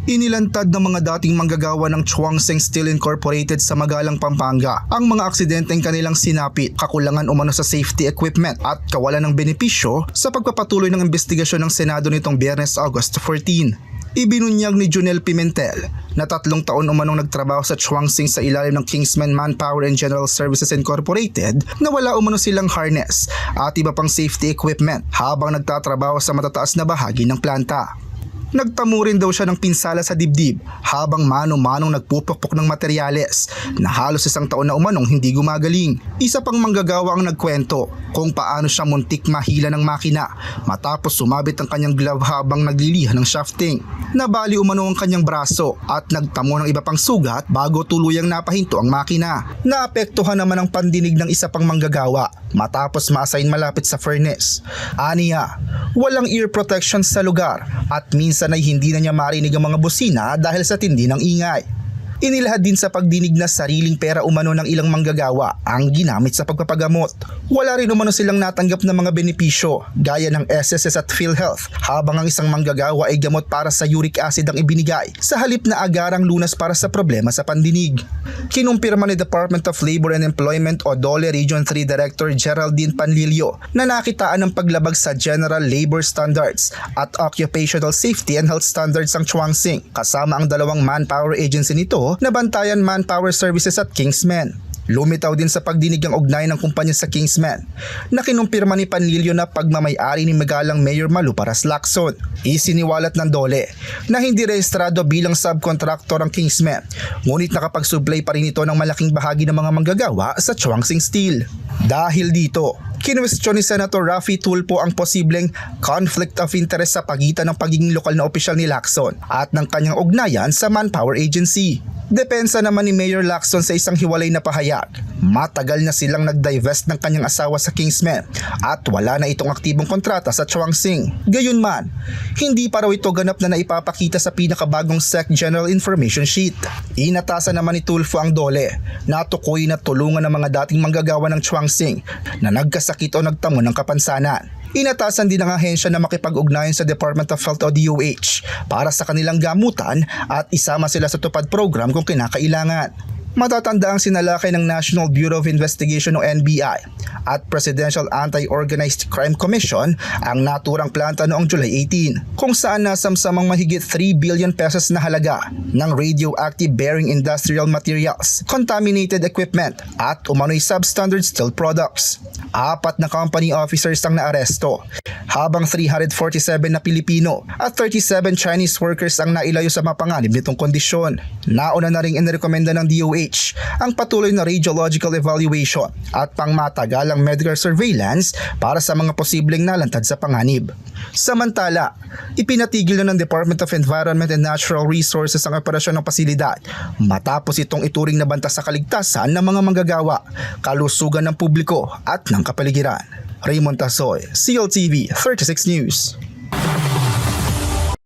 Inilantad ng mga dating manggagawa ng Chuangsing Steel Incorporated sa Magalang, Pampanga ang mga aksidenteng kanilang sinapit, kakulangan umano sa safety equipment at kawalan ng benepisyo sa pagpapatuloy ng investigasyon ng Senado nitong Biyernes, August 14. Ibinunyag ni Junel Pimentel na 3 taon umanong nagtrabaho sa Chuangsing sa ilalim ng Kingsman Manpower and General Services Incorporated na wala umano silang harness at iba pang safety equipment habang nagtatrabaho sa matataas na bahagi ng planta. Nagtamo rin daw siya ng pinsala sa dibdib habang mano-manong nagpupukpok ng materyales na halos 1 taon na umanong hindi gumagaling. Isa pang manggagawa ang nagkwento kung paano siya muntik mahila ng makina matapos sumabit ang kanyang glove habang naglilihan ng shafting. Nabali umano ang kanyang braso at nagtamo ng iba pang sugat bago tuluyang napahinto ang makina. Naapektuhan naman ang pandinig ng isa pang manggagawa matapos ma-assign malapit sa furnace. Aniya, walang ear protection sa lugar at minsan ay hindi na niya marinig ang mga busina dahil sa tindi ng ingay. Inilahad din sa pagdinig na sariling pera umano ng ilang manggagawa ang ginamit sa pagpapagamot. Wala rin umano silang natanggap na mga benepisyo gaya ng SSS at PhilHealth habang ang isang manggagawa ay gamot para sa uric acid ang ibinigay sa halip na agarang lunas para sa problema sa pandinig. Kinumpirma ni Department of Labor and Employment o DOLE Region 3 Director Geraldine Panlilio na nakitaan ng paglabag sa General Labor Standards at Occupational Safety and Health Standards ang Chuangsing kasama ang 2 manpower agency nito na Bantayan Manpower Services at Kingsman. Lumitaw din sa pagdinig ang ugnay ng kumpanya sa Kingsman na kinumpirma ni Panlilio na pagmamay-ari ni Magalang Mayor Malu Paras Lacson. Isiniwalat ng DOLE na hindi rehistrado bilang subcontractor ang Kingsman ngunit nakapag-supply pa rin ito ng malaking bahagi ng mga manggagawa sa Chuangsing Steel. Dahil dito, kinwestiyon ni Senator Raffy Tulfo ang posibleng conflict of interest sa pagitan ng pagiging lokal na opisyal ni Lacson at ng kanyang ugnayan sa Manpower Agency. Depensa naman ni Mayor Lacson sa isang hiwalay na pahayag. Matagal na silang nag-divest ng kanyang asawa sa Kingsman at wala na itong aktibong kontrata sa Chuangsing. Gayunman, hindi pa raw ito ganap na naipapakita sa pinakabagong SEC General Information Sheet. Inatasan naman ni Tulfo ang DOLE na tukoy na tulungan ng mga dating manggagawa ng Chuangsing na nagkasakit o nagtamo ng kapansanan. Inatasan din ang ahensya na makipag-ugnayan sa Department of Health o DOH para sa kanilang gamutan at isama sila sa tupad program kung kinakailangan. Matatanda ang sinalakay ng National Bureau of Investigation o NBI at Presidential Anti-Organized Crime Commission ang naturang planta noong July 18 kung saan nasamsamang mahigit 3 billion pesos na halaga ng radioactive bearing industrial materials, contaminated equipment at umano'y substandard steel products. 4 na company officers ang naaresto habang 347 na Pilipino at 37 Chinese workers ang nailayo sa mapanganib nitong kondisyon. Nauna na ring inirekomenda ng DOH ang patuloy na radiological evaluation at pangmatagalang medical surveillance para sa mga posibleng nalantad sa panganib. Samantala, ipinatigil na ng Department of Environment and Natural Resources ang operasyon ng pasilidad matapos itong ituring na banta sa kaligtasan ng mga manggagawa, kalusugan ng publiko at ng kapaligiran. Raymond Tasoy, CLTV 36 News.